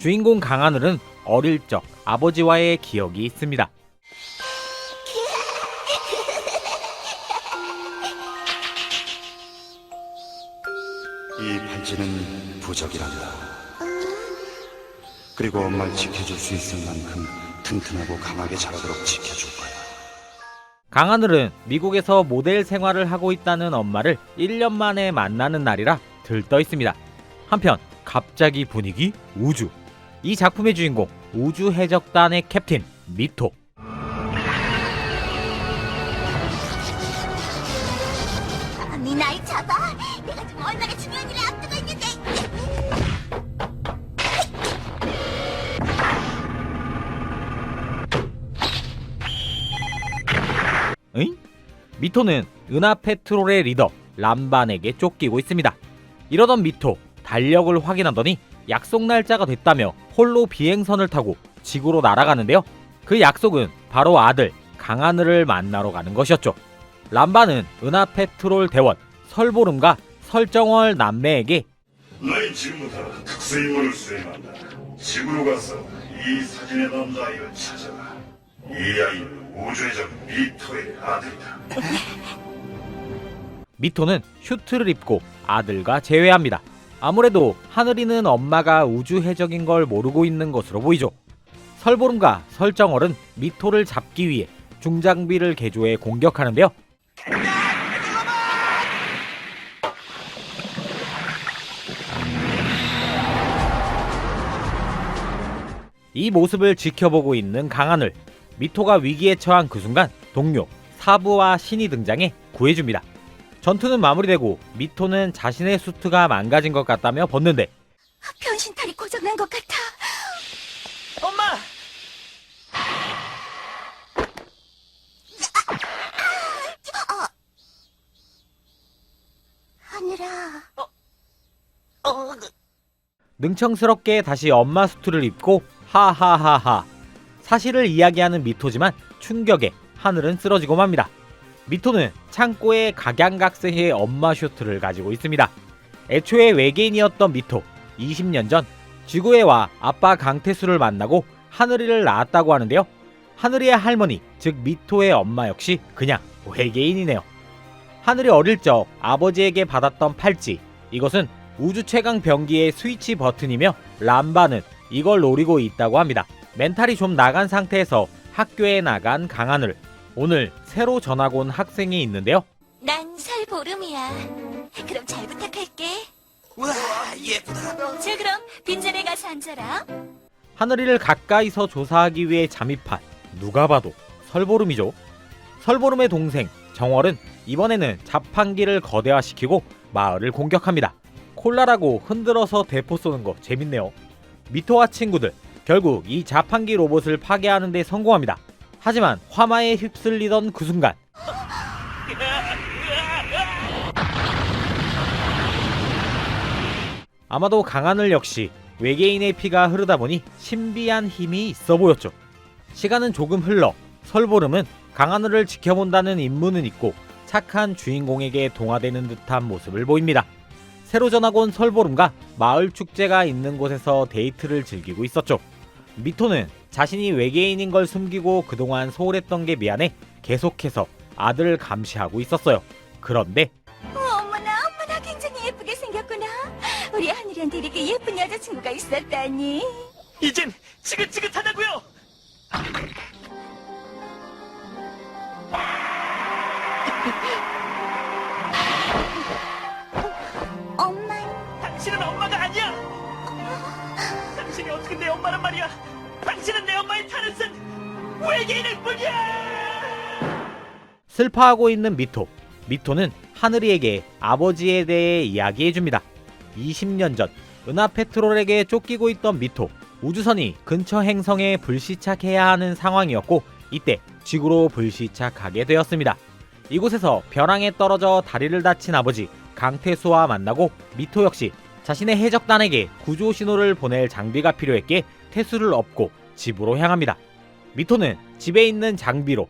주인공 강하늘은 어릴 적 아버지와의 기억이 있습니다. 이 팔찌는 부적이란다. 그리고 엄마를 지켜줄 수 있을 만큼 튼튼하고 강하게 자라도록 지켜줄 거야. 강하늘은 미국에서 모델 생활을 하고 있다는 엄마를 1년 만에 만나는 날이라 들떠 있습니다. 한편 갑자기 분위기 우주. 이 작품의 주인공 우주해적단의 캡틴 미토. 감히 날 잡아! 내가 지금 얼마나 중요한 일을 앞두고 있는데! 응? 미토는 은하페트롤의 리더 람반에게 쫓기고 있습니다. 이러던 미토 달력을 확인하더니 약속 날짜가 됐다며 홀로 비행선을 타고 지구로 날아가는데요. 그 약속은 바로 아들 강하늘을 만나러 가는 것이었죠. 람반은 은하페트롤 대원 설보름과 설정월 남매에게 너희 지금부터 특수임무를 수행한다. 지구로 가서 이 사진에 넣은 아이를 찾아라. 이 아이는 우주해적 미토의 아들이다. 미토는 슈트를 입고 아들과 재회합니다. 아무래도 하늘이는 엄마가 우주해적인 걸 모르고 있는 것으로 보이죠. 설보름과 설정월은 미토를 잡기 위해 중장비를 개조해 공격하는데요. 이 모습을 지켜보고 있는 강하늘. 미토가 위기에 처한 그 순간 동료 사부와 신이 등장해 구해줍니다. 전투는 마무리되고 미토는 자신의 수트가 망가진 것 같다며 벗는데 변신탈이 고장난 것 같아! 엄마! 하늘아... 능청스럽게 다시 엄마 수트를 입고 하하하하. 사실을 이야기하는 미토지만 충격에 하늘은 쓰러지고 맙니다. 미토는 창고에 각양각색의 엄마 슈트를 가지고 있습니다. 애초에 외계인이었던 미토, 20년 전 지구에 와 아빠 강태수를 만나고 하늘이를 낳았다고 하는데요. 하늘이의 할머니, 즉 미토의 엄마 역시 그냥 외계인이네요. 하늘이 어릴 적 아버지에게 받았던 팔찌, 이것은 우주 최강 병기의 스위치 버튼이며 람바는 이걸 노리고 있다고 합니다. 멘탈이 좀 나간 상태에서 학교에 나간 강하늘. 오늘 새로 전학 온 학생이 있는데요. 난 설보름이야. 그럼 잘 부탁할게. 우와 예쁘다. 자, 그럼 빈자리에 가서 앉아라. 하늘이를 가까이서 조사하기 위해 잠입한 누가 봐도 설보름이죠. 설보름의 동생 정월은 이번에는 자판기를 거대화시키고 마을을 공격합니다. 콜라라고 흔들어서 대포 쏘는 거 재밌네요. 미토와 친구들 결국 이 자판기 로봇을 파괴하는 데 성공합니다. 하지만 화마에 휩쓸리던 그 순간 아마도 강하늘 역시 외계인의 피가 흐르다 보니 신비한 힘이 있어 보였죠. 시간은 조금 흘러 설보름은 강하늘을 지켜본다는 임무는 있고 착한 주인공에게 동화되는 듯한 모습을 보입니다. 새로 전학 온 설보름과 마을 축제가 있는 곳에서 데이트를 즐기고 있었죠. 미토는 자신이 외계인인 걸 숨기고 그동안 소홀했던 게 미안해 계속해서 아들을 감시하고 있었어요. 그런데 어머나, 굉장히 예쁘게 생겼구나. 우리 하늘이한테 이렇게 예쁜 여자친구가 있었다니. 이젠 지긋지긋하다고요. 엄마, 당신은 엄마가 아니야. 당신이 어떻게 내 엄마란 말이야. 당신은 내 엄마의 타겟은 외계인일 뿐이야. 슬퍼하고 있는 미토. 미토는 하늘이에게 아버지에 대해 이야기해줍니다. 20년 전 은하페트롤에게 쫓기고 있던 미토. 우주선이 근처 행성에 불시착해야 하는 상황이었고 이때 지구로 불시착하게 되었습니다. 이곳에서 벼랑에 떨어져 다리를 다친 아버지 강태수와 만나고 미토 역시 자신의 해적단에게 구조 신호를 보낼 장비가 필요했기에 태수를 업고 집으로 향합니다. 미토는 집에 있는 장비로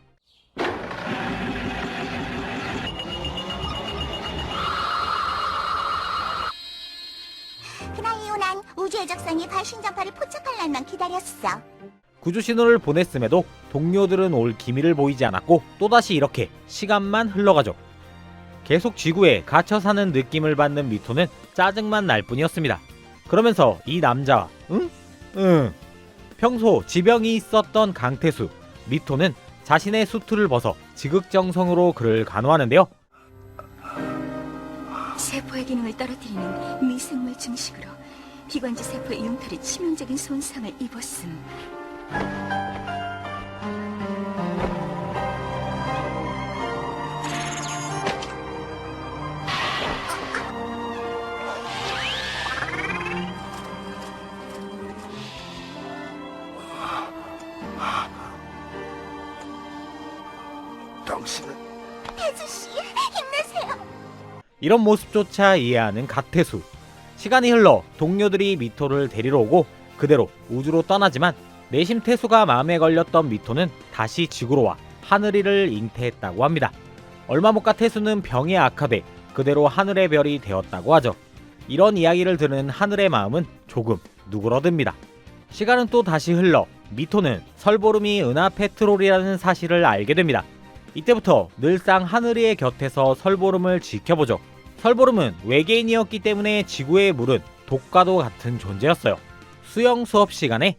그나이오 난 우주의 적상이 발 발신전파를 포착할 날만 기다렸어. 구조 신호를 보냈음에도 동료들은 올 기미를 보이지 않았고 또다시 이렇게 시간만 흘러가죠. 계속 지구에 갇혀 사는 느낌을 받는 미토는 짜증만 날 뿐이었습니다. 그러면서 이 남자와 평소 지병이 있었던 강태수 미토는 자신의 수트를 벗어 지극정성으로 그를 간호하는데요. 세포의 기능을 떨어뜨리는 미생물 증식으로 비관지 세포의 융털이 치명적인 손상을 입었음. 당신은 태주씨, 힘내세요. 이런 모습조차 이해하는 가태수. 시간이 흘러 동료들이 미토를 데리러 오고 그대로 우주로 떠나지만 내심 태수가 마음에 걸렸던 미토는 다시 지구로 와 하늘이를 잉태했다고 합니다. 얼마 못 가 태수는 병에 악화돼 그대로 하늘의 별이 되었다고 하죠. 이런 이야기를 들은 하늘의 마음은 조금 누그러듭니다. 시간은 또 다시 흘러 미토는 설보름이 은하페트롤이라는 사실을 알게 됩니다. 이때부터 늘상 하늘이의 곁에서 설보름을 지켜보죠. 설보름은 외계인이었기 때문에 지구에 물은 독과도 같은 존재였어요. 수영 수업 시간에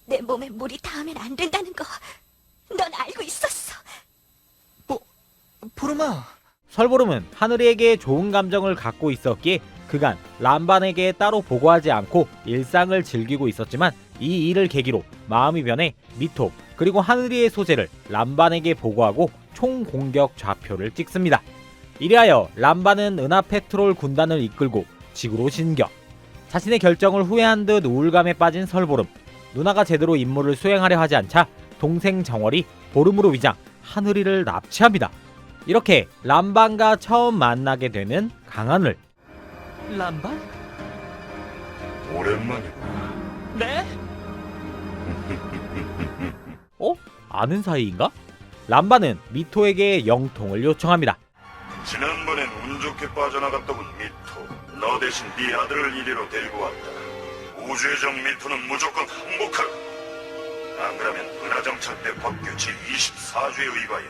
내 몸에 물이 닿으면 안 된다는 거 넌 알고 있었어. 보름아. 설보름은 하늘이에게 좋은 감정을 갖고 있었기에 그간 람반에게 따로 보고하지 않고 일상을 즐기고 있었지만 이 일을 계기로 마음이 변해 미토 그리고 하늘이의 소재를 람반에게 보고하고 총공격 좌표를 찍습니다. 이리하여 람반은 은하페트롤 군단을 이끌고 지구로 진격. 자신의 결정을 후회한 듯 우울감에 빠진 설보름. 누나가 제대로 임무를 수행하려 하지 않자 동생 정월이 보름으로 위장 하늘이를 납치합니다. 이렇게 람반과 처음 만나게 되는 강하늘. 람반? 오랜만이구나. 네? 아는 사이인가? 람반은 미토에게 영통을 요청합니다. 지난번엔 운 좋게 빠져나갔더군 미토. 너 대신 네 아들을 이리로 데리고 왔다. 우주의 정 미토는 무조건 항복하고. 안 그러면 은하정찰 때 법규 제24조에 의거하여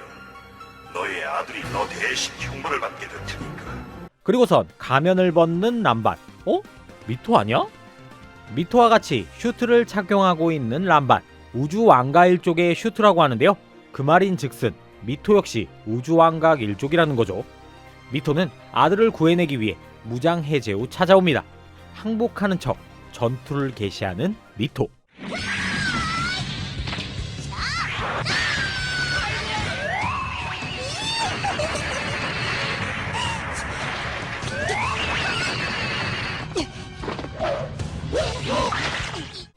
너의 아들이 너 대신 형벌을 받게 될 테니까. 그리고선 가면을 벗는 람반. 미토 아니야? 미토와 같이 슈트를 착용하고 있는 람반. 우주 왕가 일족의 슈트라고 하는데요. 그 말인 즉슨 미토 역시 우주 왕각 일족이라는 거죠. 미토는 아들을 구해내기 위해 무장 해제 후 찾아옵니다. 항복하는 척 전투를 개시하는 미토.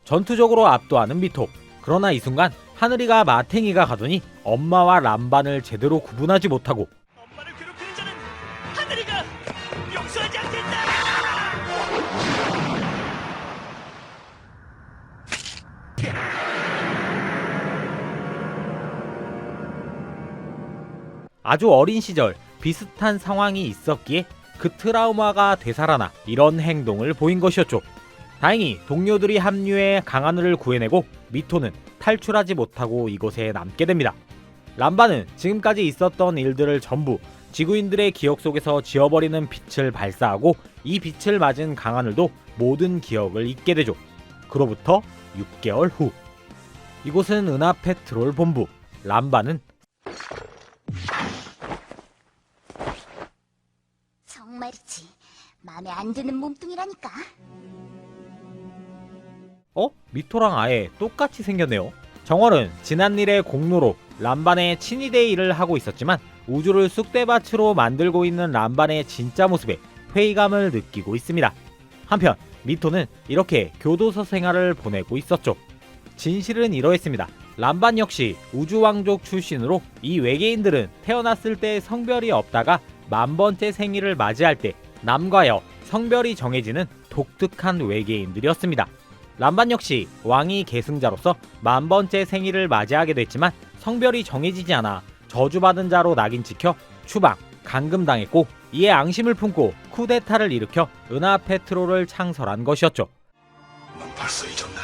전투적으로 압도하는 미토. 그러나 이 순간 하늘이가 마탱이가 가더니 엄마와 람반을 제대로 구분하지 못하고 엄마를 괴롭히는 자는 하늘이가 용서하지 않겠다. 아주 어린 시절 비슷한 상황이 있었기에 그 트라우마가 되살아나 이런 행동을 보인 것이었죠. 다행히 동료들이 합류해 강하늘을 구해내고 미토는 탈출하지 못하고 이곳에 남게 됩니다. 람반은 지금까지 있었던 일들을 전부 지구인들의 기억 속에서 지워버리는 빛을 발사하고 이 빛을 맞은 강하늘도 모든 기억을 잊게 되죠. 그로부터 6개월 후 이곳은 은하페트롤 본부. 람반은 정말이지. 마음에 안 드는 몸뚱이라니까. 미토랑 아예 똑같이 생겼네요. 정월은 지난 일의 공로로 람반의 친위대 일을 하고 있었지만 우주를 쑥대밭으로 만들고 있는 람반의 진짜 모습에 회의감을 느끼고 있습니다. 한편 미토는 이렇게 교도소 생활을 보내고 있었죠. 진실은 이러했습니다. 람반 역시 우주왕족 출신으로 이 외계인들은 태어났을 때 성별이 없다가 만번째 생일을 맞이할 때 남과 여 성별이 정해지는 독특한 외계인들이었습니다. 람반 역시 왕위 계승자로서 만번째 생일을 맞이하게 됐지만 성별이 정해지지 않아 저주받은 자로 낙인 찍혀 추방, 감금당했고 이에 앙심을 품고 쿠데타를 일으켜 은하페트롤을 창설한 것이었죠. 넌 벌써 잊었나?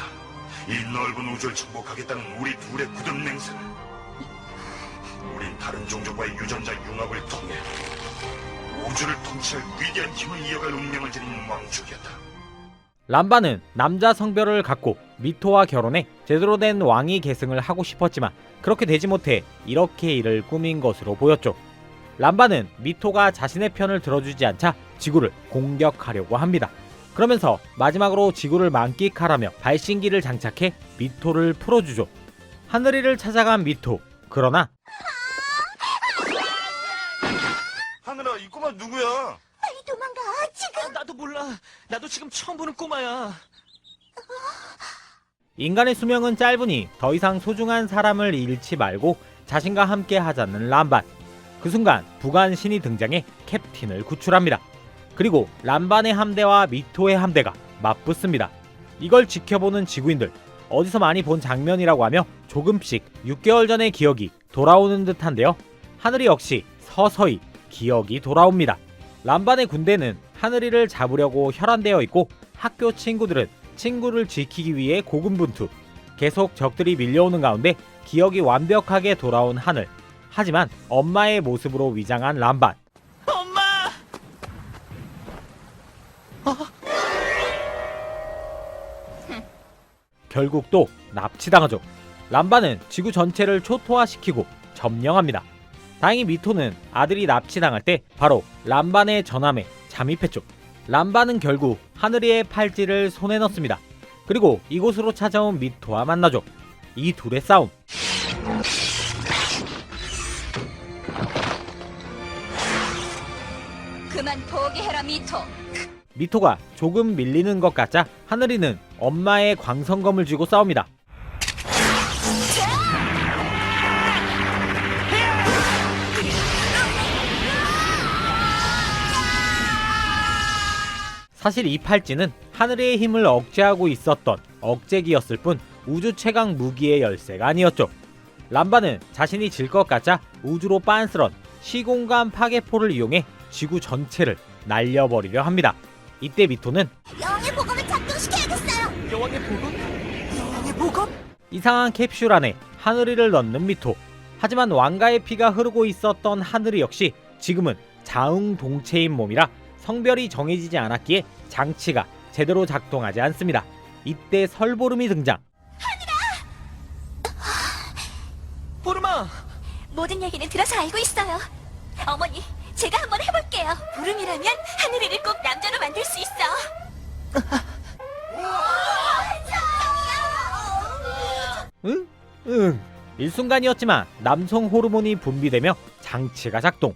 이 넓은 우주를 정복하겠다는 우리 둘의 굳은 맹세를. 우린 다른 종족과의 유전자 융합을 통해 우주를 통치할 위대한 힘을 이어갈 운명을 지닌 왕족이었다. 람바는 남자 성별을 갖고 미토와 결혼해 제대로 된 왕위 계승을 하고 싶었지만 그렇게 되지 못해 이렇게 일을 꾸민 것으로 보였죠. 람바는 미토가 자신의 편을 들어주지 않자 지구를 공격하려고 합니다. 그러면서 마지막으로 지구를 만끽하라며 발신기를 장착해 미토를 풀어주죠. 하늘이를 찾아간 미토. 그러나 하늘아, 이 꼬마 누구야? 빨리 도망가. 지금. 나도 몰라. 나도 지금 처음 보는 꼬마야. 인간의 수명은 짧으니 더 이상 소중한 사람을 잃지 말고 자신과 함께 하자는 람반. 그 순간 부관 신이 등장해 캡틴을 구출합니다. 그리고 람반의 함대와 미토의 함대가 맞붙습니다. 이걸 지켜보는 지구인들, 어디서 많이 본 장면이라고 하며 조금씩 6개월 전의 기억이 돌아오는 듯한데요. 하늘이 역시 서서히 기억이 돌아옵니다. 람반의 군대는 하늘이를 잡으려고 혈안되어 있고 학교 친구들은 친구를 지키기 위해 고군분투. 계속 적들이 밀려오는 가운데 기억이 완벽하게 돌아온 하늘. 하지만 엄마의 모습으로 위장한 람반. 엄마! 결국 또 납치당하죠. 람반은 지구 전체를 초토화시키고 점령합니다. 다행히 미토는 아들이 납치당할 때 바로 람반의 전함에 잠입했죠. 람반은 결국 하늘이의 팔찌를 손에 넣습니다. 그리고 이곳으로 찾아온 미토와 만나죠. 이 둘의 싸움. 그만 포기해라, 미토. 미토가 조금 밀리는 것 같자 하늘이는 엄마의 광선검을 쥐고 싸웁니다. 사실 이 팔찌는 하늘의 힘을 억제하고 있었던 억제기였을 뿐 우주 최강 무기의 열쇠가 아니었죠. 람바는 자신이 질 것 같자 우주로 빤스런 시공간 파괴포를 이용해 지구 전체를 날려버리려 합니다. 이때 미토는 영의 복음을 작동시켜야겠어요. 여왕의 복음? 여왕의 복음? 이상한 캡슐 안에 하늘이를 넣는 미토. 하지만 왕가의 피가 흐르고 있었던 하늘이 역시 지금은 자웅동체인 몸이라 성별이 정해지지 않았기에 장치가 제대로 작동하지 않습니다. 이때 설보름이 등장. 보름아! 모든 얘기는 들어서 알고 있어요. 어머니, 제가 한번 해볼게요. 부름이라면 하늘이를 꼭 남자로 만들 수 있어. 응. 일순간이었지만 남성 호르몬이 분비되며 장치가 작동.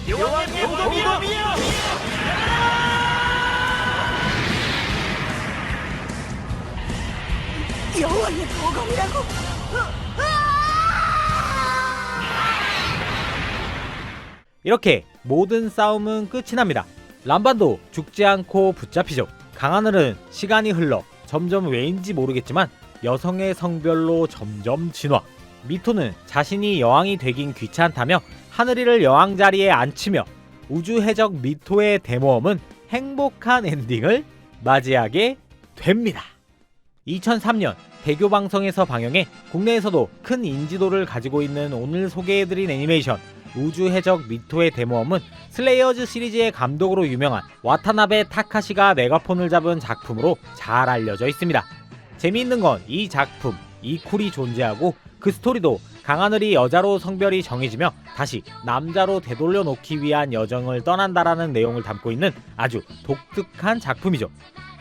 여왕의 복음이야! 여왕의 복음이라고? 이렇게 모든 싸움은 끝이 납니다. 람반도 죽지 않고 붙잡히죠. 강하늘은 시간이 흘러 점점 왜인지 모르겠지만 여성의 성별로 점점 진화. 미토는 자신이 여왕이 되긴 귀찮다며 하늘이를 여왕 자리에 앉히며 우주 해적 미토의 대모험은 행복한 엔딩을 맞이하게 됩니다. 2003년 대교 방송에서 방영해 국내에서도 큰 인지도를 가지고 있는 오늘 소개해드린 애니메이션 우주 해적 미토의 대모험은 슬레이어즈 시리즈의 감독으로 유명한 와타나베 타카시가 메가폰을 잡은 작품으로 잘 알려져 있습니다. 재미있는 건 이 작품 이쿨이 존재하고 그 스토리도 강하늘이 여자로 성별이 정해지며 다시 남자로 되돌려 놓기 위한 여정을 떠난다라는 내용을 담고 있는 아주 독특한 작품이죠.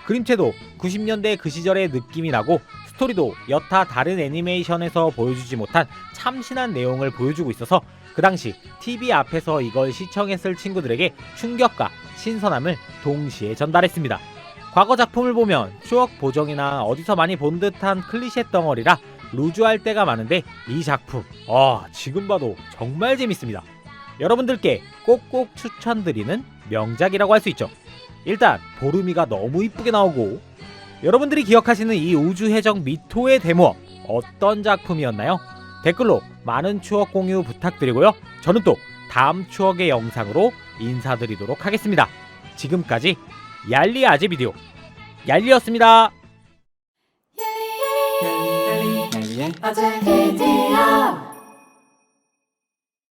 그림체도 90년대 그 시절의 느낌이 나고 스토리도 여타 다른 애니메이션에서 보여주지 못한 참신한 내용을 보여주고 있어서 그 당시 TV 앞에서 이걸 시청했을 친구들에게 충격과 신선함을 동시에 전달했습니다. 과거 작품을 보면 추억 보정이나 어디서 많이 본 듯한 클리셰 덩어리라 루즈할 때가 많은데 이 작품 지금 봐도 정말 재밌습니다. 여러분들께 꼭꼭 추천드리는 명작이라고 할 수 있죠. 일단 보름이가 너무 이쁘게 나오고 여러분들이 기억하시는 이 우주 해적 미토의 대모험 어떤 작품이었나요? 댓글로 많은 추억 공유 부탁드리고요. 저는 또 다음 추억의 영상으로 인사드리도록 하겠습니다. 지금까지 얄리 아재 비디오 얄리였습니다. 아재 비디오